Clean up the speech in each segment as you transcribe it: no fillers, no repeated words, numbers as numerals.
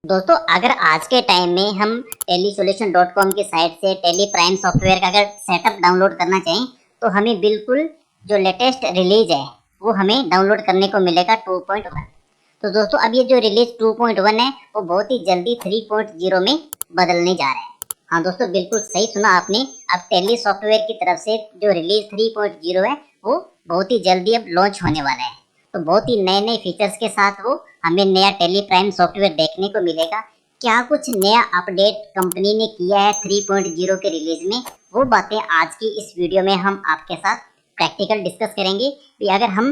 दोस्तों, अगर आज के टाइम में हम टेलीसोल्यूशन.com की साइट से टेली प्राइम सॉफ्टवेयर का अगर सेटअप डाउनलोड करना चाहें तो हमें बिल्कुल जो लेटेस्ट रिलीज है वो हमें डाउनलोड करने को मिलेगा 2.1। तो दोस्तों, अब ये जो रिलीज 2.1 है वो बहुत ही जल्दी 3.0 में बदलने जा रहा है। हाँ दोस्तों, बिल्कुल सही सुना आपने। अब टेली सॉफ्टवेयर की तरफ से जो रिलीज 3.0 है वो बहुत ही जल्दी अब लॉन्च होने वाला है। तो बहुत ही नए नए फीचर्स के साथ वो हमें नया टेली प्राइम सॉफ्टवेयर देखने को मिलेगा। क्या कुछ नया अपडेट कंपनी ने किया है 3.0 के रिलीज में, वो बातें आज की इस वीडियो में हम आपके साथ प्रैक्टिकल डिस्कस करेंगे। कि अगर हम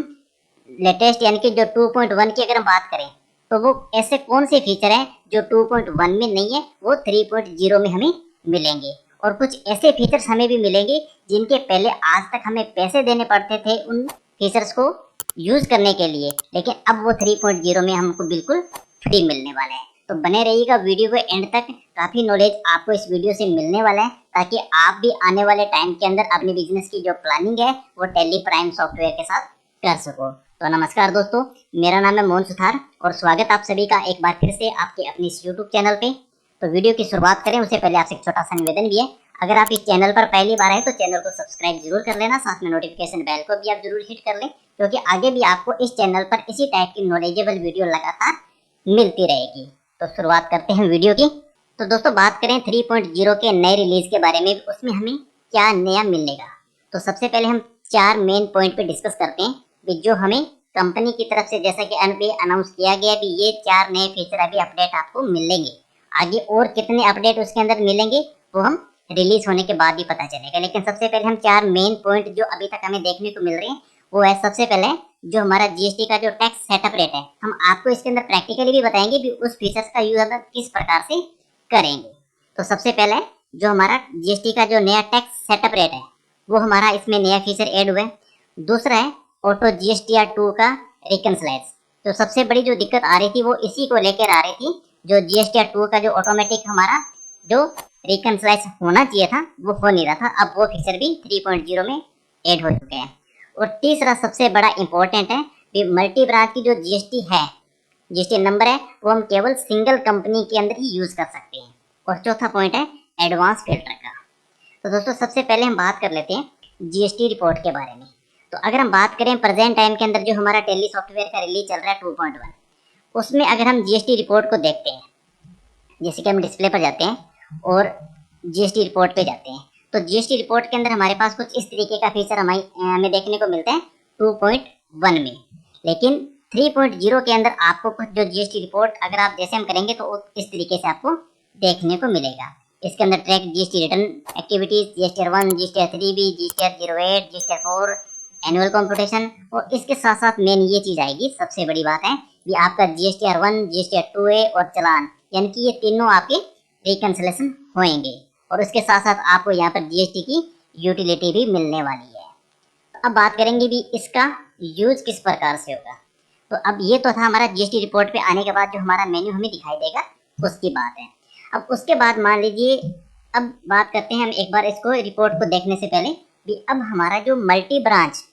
लेटेस्ट यानी कि जो 2.1 की अगर हम बात करें तो वो ऐसे कौन से फीचर हैं जो 2.1 में नहीं है वो 3.0 में हमें मिलेंगे, और कुछ ऐसे फीचर्स हमें भी मिलेंगे जिनके पहले आज तक हमें पैसे देने पड़ते थे उन फीचर्स को यूज करने के लिए, लेकिन अब वो 3.0 में हमको बिल्कुल फ्री मिलने वाला है। तो बने रहिएगा वीडियो को एंड तक, काफी नॉलेज आपको इस वीडियो से मिलने वाला है ताकि आप भी आने वाले टाइम के अंदर अपने बिजनेस की जो प्लानिंग है वो टेली प्राइम सॉफ्टवेयर के साथ कर सको। तो नमस्कार दोस्तों, मेरा नाम है मोहन सुथार और स्वागत आप सभी का एक बार फिर से आपके अपने इस यूट्यूब चैनल पे। तो वीडियो की शुरुआत करें उससे पहले आपसे एक छोटा सा निवेदन भी है। अगर आप इस चैनल पर पहली बार आए तो चैनल को सब्सक्राइब जरूर कर लेना, साथ में नोटिफिकेशन बेल को भी आप जरूर हिट कर लें, क्योंकि आगे भी आपको इस चैनल पर इसी टाइप की नॉलेजेबल वीडियो लगातार मिलती रहेगी। तो शुरुआत करते हैं वीडियो की। तो दोस्तों, बात करें 3.0 के नए रिलीज के बारे में, उसमें हमें क्या नया मिलेगा। तो सबसे पहले हम 4 मेन पॉइंट पे डिस्कस करते हैं जो हमें कंपनी की तरफ से जैसा कि अभी अनाउंस किया गया भी ये 4 नए फीचर अभी अपडेट आपको मिलेंगे। आगे और कितने अपडेट उसके अंदर मिलेंगे वो हम रिलीज होने के बाद ही पता चलेगा, लेकिन सबसे पहले हम 4 मेन पॉइंट जो अभी तक हमें देखने को मिल रहे हैं वो है। सबसे पहले जो हमारा जीएसटी का जो टैक्स सेटअप रेट है, हम आपको इसके अंदर प्रैक्टिकली भी बताएंगे भी उस फीचर्स का यूज हम किस प्रकार से करेंगे। तो सबसे पहले जो हमारा जीएसटी का जो नया टैक्स सेटअप रेट है वो हमारा इसमें नया फीचर ऐड हुआ है। दूसरा है ऑटो जीएसटीआर 2 का रिकंसलाइज। तो सबसे बड़ी जो दिक्कत आ रही थी वो इसी को लेकर आ रही थी, जो जीएसटीआर 2 का जो ऑटोमेटिक हमारा जो रिकंसलाइज होना चाहिए था वो हो नहीं रहा था। अब वो फीचर भी 3.0 में ऐड हो चुके हैं। और तीसरा सबसे बड़ा इंपॉर्टेंट है कि मल्टी ब्रांच की जो जीएसटी है, जीएसटी नंबर है वो हम केवल सिंगल कंपनी के अंदर ही यूज कर सकते हैं। और चौथा पॉइंट है एडवांस फिल्टर का। तो दोस्तों, सबसे पहले हम बात कर लेते हैं जीएसटी रिपोर्ट के बारे में। तो अगर हम बात करें प्रेजेंट टाइम के अंदर जो हमारा टेली सॉफ्टवेयर का रिलीज चल रहा है 2.1, उसमें अगर हम जीएसटी रिपोर्ट को देखते हैं, जैसे कि हम डिस्प्ले पर जाते हैं और जीएसटी रिपोर्ट पे जाते हैं, तो जीएसटी रिपोर्ट के अंदर हमारे पास कुछ इस तरीके का फीचर हमें देखने को मिलता है 2.1 में। लेकिन 3.0 के अंदर आपको कुछ जो जीएसटी रिपोर्ट अगर आप जैसे हम करेंगे तो इस तरीके से आपको देखने को मिलेगा। इसके अंदर track GST return activities, GST 1, GST 3B, GST 08, GST 4, annual computation, और इसके साथ साथ मेन ये चीज आएगी, सबसे बड़ी बात है ये आपका जीएसटी 1, जीएसटी 2A और चालान, यानी कि ये तीनों आपके रिकंसिलेशन होंगे। और उसके साथ साथ आपको यहाँ पर जीएसटी की यूटिलिटी भी मिलने वाली है। अब बात करेंगे भी इसका यूज किस प्रकार से होगा। तो अब ये तो था हमारा जीएसटी रिपोर्ट पे आने के बाद जो हमारा मेन्यू हमें दिखाई देगा उसकी बात है। अब उसके बाद मान लीजिए, अब बात करते हैं हम एक बार इसको रिपोर्ट को देखने से पहले भी, अब हमारा जो मल्टी ब्रांच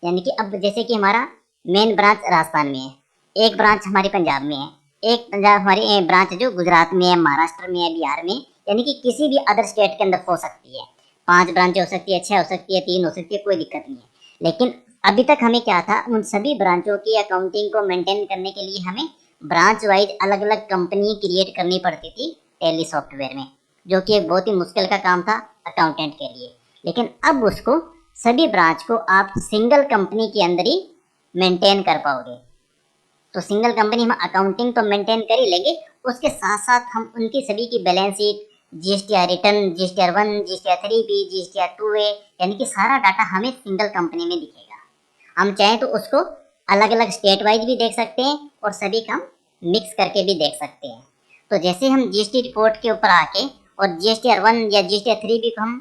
यानी कि अब जैसे कि हमारा मेन ब्रांच राजस्थान में है, एक ब्रांच हमारे पंजाब में है, एक पंजाब हमारी ब्रांच जो गुजरात में है, महाराष्ट्र में है, बिहार में, यानी कि किसी भी अदर स्टेट के अंदर हो सकती है। 5 ब्रांचें हो सकती है, 6 हो सकती है, 3 हो सकती है, कोई दिक्कत नहीं है। लेकिन अभी तक हमें क्या था, उन सभी ब्रांचों की अकाउंटिंग को मेंटेन करने के लिए हमें ब्रांच वाइज अलग अलग कंपनी क्रिएट करनी पड़ती थी टेली सॉफ्टवेयर में, जो कि एक बहुत ही मुश्किल का काम था अकाउंटेंट के लिए। लेकिन अब उसको सभी ब्रांच को आप सिंगल कंपनी के अंदर ही मेंटेन कर पाओगे। तो सिंगल कंपनी हम अकाउंटिंग तो मेंटेन कर ही लेंगे, उसके साथ साथ हम उनकी सभी की balance sheet, GSTR return, GSTR 1, GSTR 3B, GSTR 2A, यानी कि सारा डाटा हमें सिंगल कंपनी में दिखेगा। हम चाहें तो उसको अलग अलग स्टेट वाइज भी देख सकते हैं और सभी का हम मिक्स करके भी देख सकते हैं। तो जैसे हम जीएसटी रिपोर्ट के ऊपर आके और जीएसटीआर 1 या जीएसटीआर 3B को हम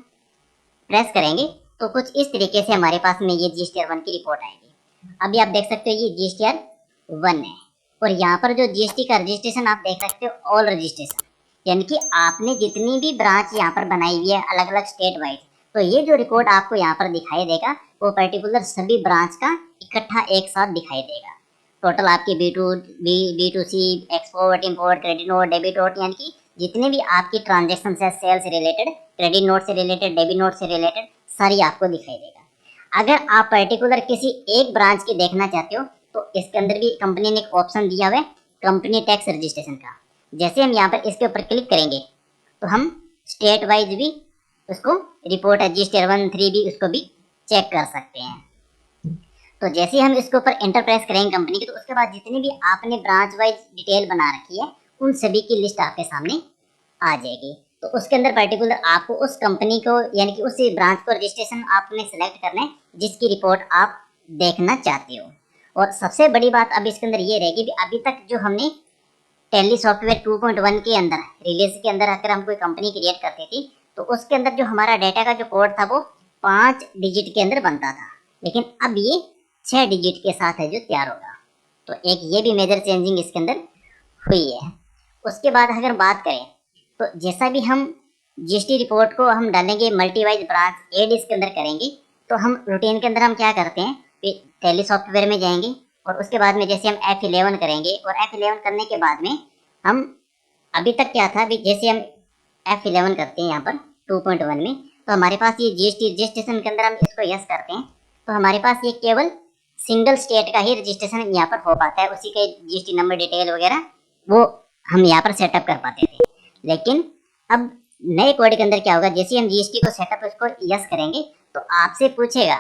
प्रेस करेंगे तो कुछ इस तरीके से हमारे पास में ये जीएसटीआर 1 की रिपोर्ट आएगी। अभी आप देख सकते हो ये जीएसटीआर 1 है, और यहाँ पर जो जीएसटी का रजिस्ट्रेशन आप देख सकते हो ऑल रजिस्ट्रेशन, यानी कि आपने जितनी भी ब्रांच यहाँ पर बनाई हुई है अलग अलग स्टेट वाइज, तो ये जो रिपोर्ट आपको यहाँ पर दिखाई देगा वो पर्टिकुलर सभी ब्रांच का इकट्ठा एक साथ दिखाई देगा। टोटल आपकी B to C, export, import, credit note, debit note, यानी कि जितने भी आपकी ट्रांजेक्शन है सेल से रिलेटेड, क्रेडिट नोट से रिलेटेड, डेबिट नोट से रिलेटेड, सारी आपको दिखाई देगा। अगर आप पर्टिकुलर किसी एक ब्रांच की देखना चाहते हो तो इसके अंदर भी कंपनी ने एक ऑप्शन दिया हुआ है कंपनी टैक्स रजिस्ट्रेशन का। जैसे हम यहाँ पर इसके ऊपर क्लिक करेंगे तो हम स्टेट वाइज भी उसको रिपोर्ट है GST 113 भी उसको भी चेक कर सकते हैं। तो जैसे हम इसके ऊपर एंटर प्रेस करेंगे कंपनी की, तो उसके बाद जितनी भी आपने ब्रांच वाइज डिटेल बना रखी है उन सभी की लिस्ट आपके सामने आ जाएगी। तो उसके अंदर पर्टिकुलर आपको उस कंपनी को यानी कि उस ब्रांच को रजिस्ट्रेशन आपने सेलेक्ट करना है जिसकी रिपोर्ट आप देखना चाहते हो। और सबसे बड़ी बात अब इसके अंदर ये रहेगी कि अभी तक जो हमने टैली सॉफ्टवेयर 2.1 के अंदर रिलीज के अंदर अगर हम कोई कंपनी क्रिएट करते थी तो उसके अंदर जो हमारा डाटा का जो कोड था वो 5 डिजिट के अंदर बनता था, लेकिन अब ये 6 डिजिट के साथ है जो तैयार होगा। तो एक ये भी मेजर चेंजिंग इसके अंदर हुई है। उसके बाद अगर बात करें तो जैसा भी हम GST रिपोर्ट को हम डालेंगे मल्टीवाइज ब्रांच एड इसके अंदर करेंगे, तो हम रूटीन के अंदर हम क्या करते हैं, टैली सॉफ्टवेयर में जाएंगे और उसके बाद में जैसे हम F11 करेंगे और F11 करने के बाद में हम अभी तक क्या था, अभी जैसे हम F11 करते हैं यहाँ पर 2.1 में, तो हमारे पास ये GST रजिस्ट्रेशन के अंदर हम इसको यस करते हैं तो हमारे पास ये केवल सिंगल स्टेट का ही रजिस्ट्रेशन यहाँ पर हो पाता है, उसी के GST नंबर डिटेल वगैरह वो हम यहाँ पर सेटअप कर पाते थे। लेकिन अब नए कोड के अंदर क्या होगा, जैसे हम GST को सेटअप उसको यस करेंगे तो आपसे पूछेगा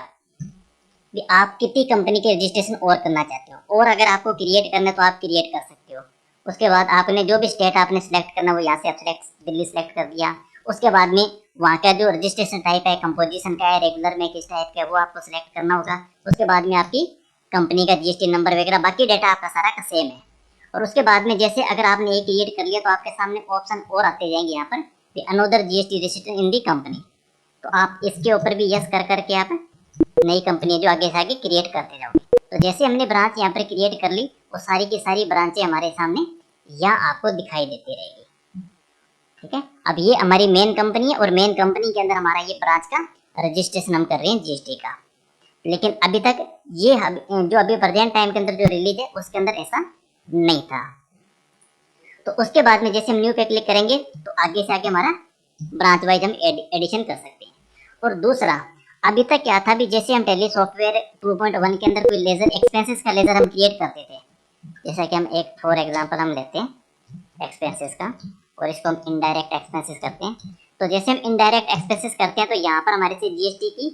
कि आप कितनी कंपनी के रजिस्ट्रेशन और करना चाहते हो, और अगर आपको क्रिएट करना है तो आप क्रिएट कर सकते हो। उसके बाद आपने जो भी स्टेट आपने सेलेक्ट करना वो यहाँ से आप दिल्ली सेलेक्ट कर दिया। उसके बाद में वहाँ का जो रजिस्ट्रेशन टाइप है, कंपोजिशन का है, रेगुलर में किस टाइप का है वो आपको सिलेक्ट करना होगा। उसके बाद में आपकी कंपनी का GST नंबर वगैरह बाकी डाटा आपका सारा का सेम है। और उसके बाद में जैसे अगर आपने एक क्रिएट कर लिया तो आपके सामने ऑप्शन और आते जाएंगे यहाँ पर another GST registration in the company, तो आप इसके ऊपर भी यस कर करके आप नई कंपनी जो आगे से आगे क्रिएट करते जाओगे। तो जैसे हमने ब्रांच यहाँ पर क्रिएट कर ली वो सारी की सारी ब्रांचें हमारे सामने यहाँ आपको दिखाई देती रहेगी। ठीक है, अब ये हमारी मेन कंपनी है और मेन कंपनी के अंदर हमारा ये ब्रांच का रजिस्ट्रेशन हम कर रहे हैं GST का। लेकिन अभी तक ये जो अभी प्रेजेंट टाइम के अंदर जो रिलीज है उसके अंदर ऐसा नहीं था। तो उसके बाद में जैसे हम न्यू पे क्लिक करेंगे तो आगे से आगे हमारा ब्रांच वाइज हम एडिशन कर सकते हैं। और दूसरा अभी तक क्या था, भी जैसे हम टैली सॉफ्टवेयर 2.1 के अंदर कोई लेजर एक्सपेंसेस का लेजर हम क्रिएट करते थे, जैसा कि हम एक फॉर एग्जांपल हम लेते हैं एक्सपेंसेस का और इसको हम इनडायरेक्ट एक्सपेंसेस करते हैं। तो जैसे हम इनडायरेक्ट एक्सपेंसेस करते हैं तो यहाँ पर हमारे से GST की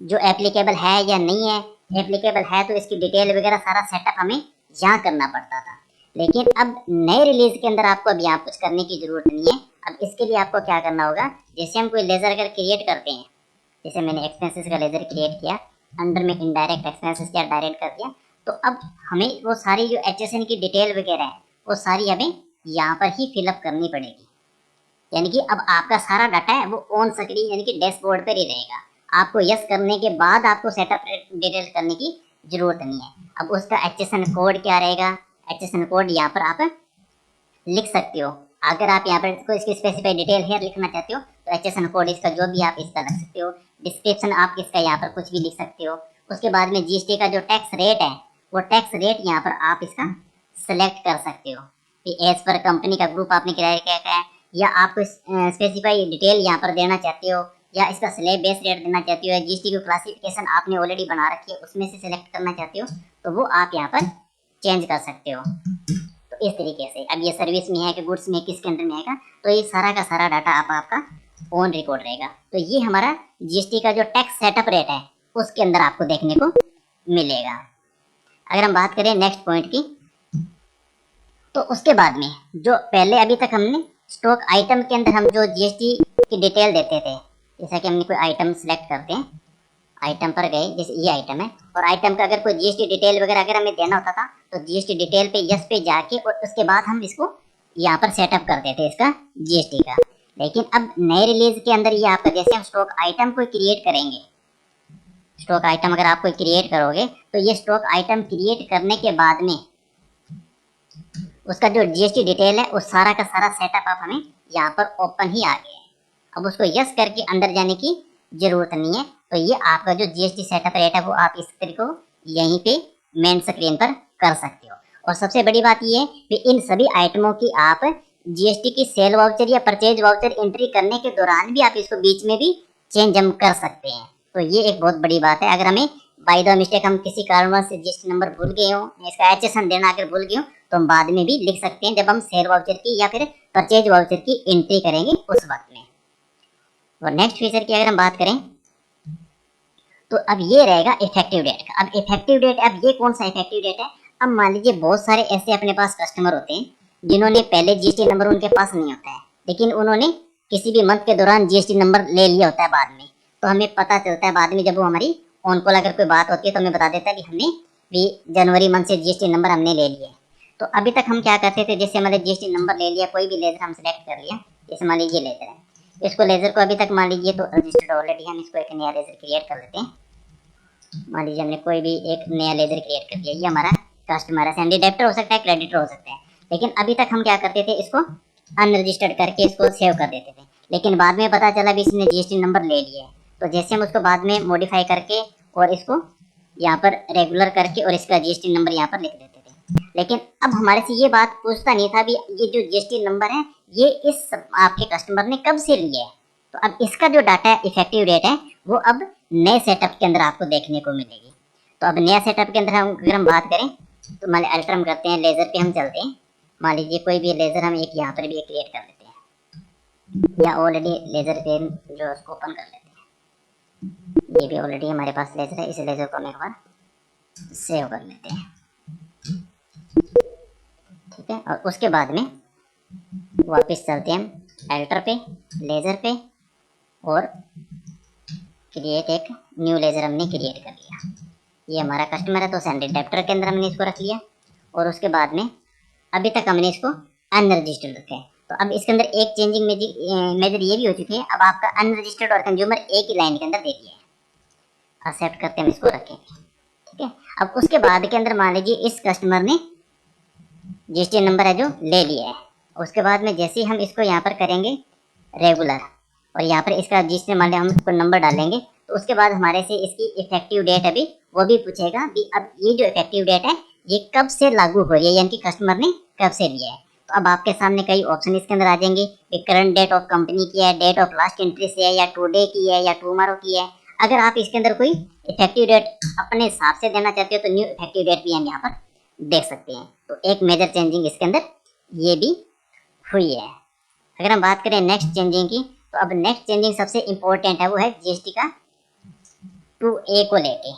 जो एप्लीकेबल है या नहीं है, एप्लीकेबल है तो इसकी डिटेल वगैरह सारा सेटअप हमें यहाँ करना पड़ता था। लेकिन अब नए रिलीज के अंदर आपको अब यहाँ कुछ करने की जरूरत नहीं है। अब इसके लिए आपको क्या करना होगा, जैसे हम कोई लेजर अगर क्रिएट करते हैं, जैसे मैंने एक्सपेंसेस का लेजर क्रिएट किया, अंडर में इनडायरेक्ट एक्सपेंसेस क्या डायरेक्ट कर दिया, तो अब हमें वो सारी जो HSN की डिटेल वगैरह है वो सारी हमें यहाँ पर ही फिलअप करनी पड़ेगी। यानी कि अब आपका सारा डाटा है वो ऑन स्क्रीन यानी कि डैशबोर्ड पर ही रहेगा। आपको यस करने के बाद आपको सेटअप डिटेल करने की जरूरत नहीं है। अब उसका HSN कोड क्या रहेगा, HSN कोड यहाँ पर आप लिख सकते हो। अगर आप यहाँ पर कोई इसकी स्पेसिफाइड डिटेल है लिखना चाहते हो तो HSN कोड इसका जो भी आप इसका रख सकते हो। डिस्क्रिप्शन आप इसका यहाँ पर कुछ भी लिख सकते हो। उसके बाद में GST का जो टैक्स रेट है वो टैक्स रेट यहाँ पर आप इसका सेलेक्ट कर सकते हो कि एज पर कंपनी का ग्रुप आपने किराया क्या है, या आप स्पेसिफाई डिटेल यहाँ पर देना चाहते हो, या इसका स्लैब बेस रेट देना चाहते हो, या GST की क्लासिफिकेशन आपने ऑलरेडी बना रखी है उसमें से सिलेक्ट करना चाहते हो तो वो आप यहाँ पर चेंज कर सकते हो। तो इस तरीके से अब ये सर्विस में है कि गुड्स में किसके अंदर में आएगा, तो ये सारा का सारा डाटा आपका ऑन रिकॉर्ड रहेगा। तो ये हमारा GST का जो टैक्स सेटअप रेट है उसके अंदर आपको देखने को मिलेगा। अगर हम बात करें नेक्स्ट पॉइंट की, तो उसके बाद में जो पहले अभी तक हमने स्टॉक आइटम के अंदर हम जो GST की डिटेल देते थे, जैसा कि हमने कोई आइटम सेलेक्ट करते हैं, आइटम पर गए, जैसे ये आइटम है और आइटम का अगर कोई GST डिटेल वगैरह अगर हमें देना होता था तो GST डिटेल पे यस पे जाके और उसके बाद हम इसको यहाँ पर सेटअप करते थे इसका GST का। लेकिन अब नए रिलीज के अंदर ये आपका जैसे हम स्टॉक आइटम को क्रिएट करेंगे, स्टॉक आइटम अगर आप कोई क्रिएट करोगे तो ये स्टॉक आइटम क्रिएट करने के बाद में उसका जो GST डिटेल है उस सारा का सारा सेटअप आप हमें यहाँ पर ओपन ही आ गया है। अब उसको यस करके अंदर जाने की जरूरत नहीं है। तो ये आपका जो GST सेटअप रेट है वो आप इस तरीके को यहीं पे मेन स्क्रीन पर कर सकते हो। और सबसे बड़ी बात ये है कि इन सभी आइटमों की आप जीएसटी की सेल वाउचर या परचेज वाउचर एंट्री करने के दौरान भी आप इसको बीच में भी चेंज हम कर सकते हैं। तो ये एक बहुत बड़ी बात है। अगर हमें बाय द मिस्टेक हम किसी कारणवश से जीएसटी नंबर भूल गए हो, इसका एचएसएन देना अगर भूल गए हो, तो हम बाद में भी लिख सकते हैं जब हम सेल वाउचर की या फिर परचेज वाउचर की एंट्री करेंगे उस वक्त में। और नेक्स्ट फीचर की अगर हम बात करें तो अब ये रहेगा इफेक्टिव डेट का। अब इफेक्टिव डेट, अब ये कौन सा इफेक्टिव डेट है? अब मान लीजिए बहुत सारे ऐसे अपने पास कस्टमर होते हैं जिन्होंने पहले जीएसटी नंबर उनके पास नहीं होता है, लेकिन उन्होंने किसी भी मंथ के दौरान जीएसटी नंबर ले लिया होता है बाद में। तो हमें पता चलता है बाद में, जब वो हमारी ऑन कॉल अगर कोई बात होती है तो हमें बता देता है कि हमने भी जनवरी मंथ से जीएसटी नंबर हमने ले लिया है। तो अभी तक हम क्या करते थे, जैसे हमारे जीएसटी नंबर ले लिया, कोई भी लेजर हम सिलेक्ट कर लिया, जैसे मान लीजिए लेजर है, इसको लेजर को अभी तक मान लीजिए तो रजिस्टर्ड ऑलरेडी, हम इसको एक नया लेजर क्रिएट कर लेते हैं। मान लीजिए हमने कोई भी एक नया लेजर क्रिएट कर दिया, ये हमारा कस्टमर है, सैंडी डेप्टर हो सकता है, क्रेडिटर हो सकता है। लेकिन अभी तक हम क्या करते थे, इसको अनरजिस्टर्ड करके इसको सेव कर देते थे। लेकिन बाद में पता चला भी इसने जीएसटी नंबर ले लिया है, तो जैसे हम उसको बाद में मॉडिफाई करके और इसको यहाँ पर रेगुलर करके और इसका जीएसटी नंबर यहाँ पर लिख देते थे। लेकिन अब हमारे से ये बात पूछता नहीं था भी ये जो जीएसटी नंबर है ये इस आपके कस्टमर ने कब से लिया है। तो अब इसका जो डाटा है, इफेक्टिव डेट है, वो अब नए सेटअप के अंदर आपको देखने को मिलेगी। तो अब नया सेटअप के अंदर अगर हम बात करें तो मान लीजिए अल्ट्रम करते हैं, लेजर पे हम चलते हैं। मान लीजिए कोई भी लेजर हम एक यहाँ पर भी क्रिएट कर लेते हैं, या ऑलरेडी लेजर पे जो उसको ओपन कर लेते हैं। ये भी ऑलरेडी हमारे पास लेजर है, इस लेजर को हम एक बार सेव कर लेते हैं, ठीक है। और उसके बाद में वापस चलते हैं हम अल्टर पे, लेजर पे, और क्रिएट एक न्यू लेजर हमने क्रिएट कर लिया। ये हमारा कस्टमर है तो सैंडी डेप्टर के अंदर हमने इसको रख लिया। और उसके बाद में अभी तक हमने इसको अनरजिस्टर्ड रखा है। तो अब इसके अंदर एक चेंजिंग मेजर ये भी हो चुकी है, अब आपका अनरजिस्टर्ड और कंज्यूमर एक ही लाइन के अंदर दे दिया है। एक्सेप्ट करते हम इसको रखेंगे, ठीक है। अब उसके बाद के अंदर मान लीजिए इस कस्टमर ने जीएसटी नंबर है जो ले लिया है। उसके बाद में जैसे ही हम इसको यहाँ पर करेंगे रेगुलर, और यहाँ पर इसका जीएसटी मान लिया हम इसको नंबर डालेंगे, तो उसके बाद हमारे से इसकी इफेक्टिव डेट अभी वो भी पूछेगा कि अब ये जो इफेक्टिव डेट है ये कब से लागू हो रही है, यानी कि कस्टमर ने कब से लिया है। तो अब आपके सामने कई ऑप्शन इसके अंदर आ जाएंगे कि करंट डेट ऑफ कंपनी की है, डेट ऑफ लास्ट एंट्री से है, या टुडे की है, या टुमारो की है। अगर आप इसके अंदर कोई इफेक्टिव डेट अपने हिसाब से देना चाहते हो तो न्यू इफेक्टिव डेट भी हम यहाँ पर देख सकते हैं। तो एक मेजर चेंजिंग इसके अंदर ये भी हुई है। अगर हम बात करें नेक्स्ट चेंजिंग की, तो अब नेक्स्ट चेंजिंग सबसे इम्पोर्टेंट है, वो है जीएसटी का 2A को लेके,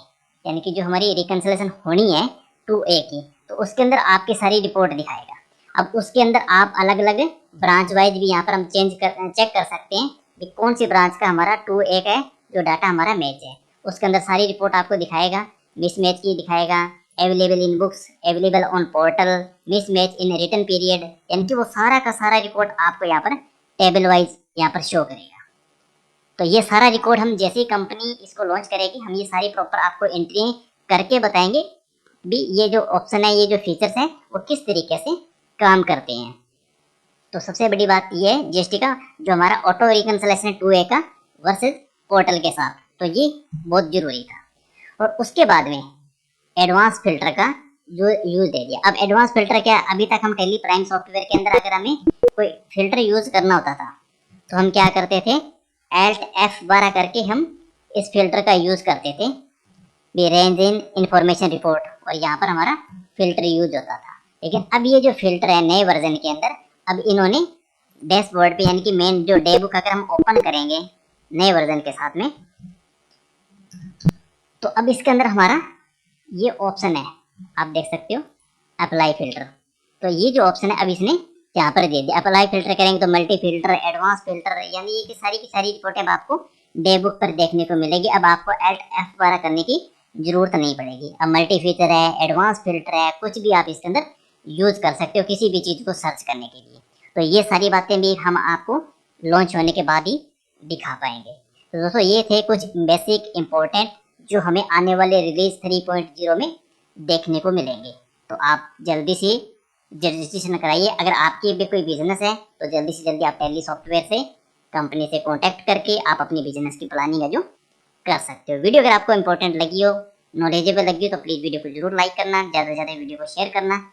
यानी कि जो हमारी रिकंसिलेशन होनी है 2A की, तो उसके अंदर आपकी सारी रिपोर्ट दिखाएगा। अब उसके अंदर आप अलग अलग ब्रांच वाइज भी यहाँ पर हम चेक कर सकते हैं कि कौन सी ब्रांच का हमारा 2A का जो डाटा हमारा मैच है। उसके अंदर सारी रिपोर्ट आपको दिखाएगा, मिसमैच की दिखाएगा, available in books, available on portal, mismatch in return period, यानी कि वो सारा का सारा रिपोर्ट आपको यहाँ पर टेबल वाइज यहाँ पर शो करेगा। तो ये सारा रिकॉर्ड हम जैसे ही कंपनी इसको लॉन्च करेगी, हम ये सारी प्रॉपर आपको एंट्री करके बताएंगे भी ये जो ऑप्शन है, ये जो फीचर्स हैं वो किस तरीके से काम करते हैं। तो सबसे बड़ी बात ये है जीएसटी का जो हमारा ऑटो रिकंसिलेशन 2A का वर्सेस पोर्टल के साथ, तो ये बहुत जरूरी था। और उसके बाद में एडवांस फिल्टर का जो यूज दे दिया। अब एडवांस फिल्टर क्या है, अभी तक हम टेली प्राइम सॉफ्टवेयर के अंदर अगर हमें कोई फिल्टर यूज करना होता था तो हम क्या करते थे, Alt F12 करके हम इस फिल्टर का यूज करते थे, रेंज इन इंफॉर्मेशन रिपोर्ट, और यहाँ पर हमारा फिल्टर यूज होता था। लेकिन अब ये जो फिल्टर है नए वर्जन के अंदर, अब इन्होंने डैशबोर्ड पे, यानी कि मेन जो डे बुक अगर हम ओपन करेंगे नए वर्जन के साथ में, तो अब इसके अंदर हमारा ये ऑप्शन है, आप देख सकते हो अप्लाई फिल्टर। तो ये जो ऑप्शन है अब इसने यहाँ पर दे दिया। अप्लाई फिल्टर करेंगे तो मल्टी फिल्टर, एडवांस फिल्टर, यानी ये की सारी रिपोर्टें अब आपको डे बुक पर देखने को मिलेगी। अब आपको Alt F12 करने की जरूरत नहीं पड़ेगी। अब मल्टी फीचर है, एडवांस फिल्टर है, कुछ भी आप इसके अंदर यूज कर सकते हो किसी भी चीज़ को सर्च करने के लिए। तो ये सारी बातें भी हम आपको लॉन्च होने के बाद ही दिखा पाएंगे। तो दोस्तों ये थे कुछ बेसिक इम्पोर्टेंट जो हमें आने वाले रिलीज 3.0 में देखने को मिलेंगे। तो आप जल्दी से रजिस्ट्रेशन कराइए। अगर आपकी भी कोई बिजनेस है तो जल्दी से जल्दी आप टैली सॉफ्टवेयर से कंपनी से कांटेक्ट करके आप अपनी बिजनेस की प्लानिंग है जो कर सकते हो। वीडियो अगर आपको इंपॉर्टेंट लगी हो नॉलेजेबल लगी तो प्लीज़ वीडियो को जरूर लाइक करना, ज़्यादा से ज़्यादा वीडियो को शेयर करना।